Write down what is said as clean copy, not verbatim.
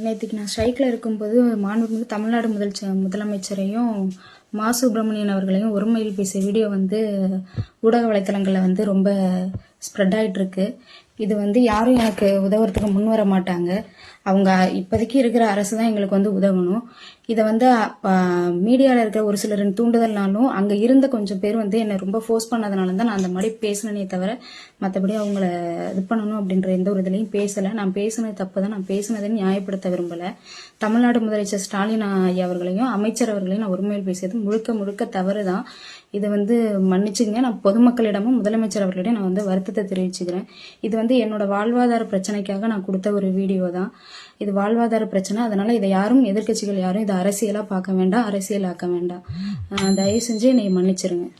நேற்றுக்கு நான் ஸ்ட்ரைக்கில் இருக்கும்போது மாண்புமிகு தமிழ்நாடு முதலமைச்சரையும் மா சுப்பிரமணியன் அவர்களையும் ஒருமையில் பேசிய வீடியோ ஊடக வலைத்தளங்களில் ரொம்ப ஸ்ப்ரெட் ஆகிட்டுருக்கு. இது யாரும் எனக்கு உதவுறதுக்கு முன் வர மாட்டாங்க. அவங்க இப்போதைக்கு இருக்கிற அரசு தான் எங்களுக்கு உதவணும். இதை மீடியாவில் இருக்கிற ஒரு சிலரின் தூண்டுதல்னாலும் அங்கே இருந்த கொஞ்சம் பேர் என்னை ரொம்ப ஃபோர்ஸ் பண்ணதுனால தான் நான் அந்த மாதிரி பேசினே தவிர மற்றபடி அவங்கள இது பண்ணணும் அப்படின்ற எந்த ஒரு இதுலையும் பேசலை. நான் பேசினது தப்பு தான். நான் பேசினதை நியாயப்படுத்த விரும்பலை. தமிழ்நாடு முதலமைச்சர் ஸ்டாலின் ஐயா அவர்களையும் அமைச்சர் அவர்களையும் நான் ஒருமையில் பேசியது முழுக்க முழுக்க தவறு தான். இதை மன்னிச்சுங்க. நான் பொதுமக்களிடமும் முதலமைச்சர் அவர்களிடம் நான் வருத்தத்தை தெரிவிச்சுக்கிறேன். இது என்னோட வாழ்வாதார பிரச்சனைக்காக நான் கொடுத்த ஒரு வீடியோ தான். இது வாழ்வாதார பிரச்சனை. அதனால இதை யாரும் எதிர்க்கட்சிகள் யாரும் இதை அரசியலா பார்க்க வேண்டாம், அரசியலாக்க வேண்டாம். தயவு செஞ்சு என்னை மன்னிச்சிருங்க.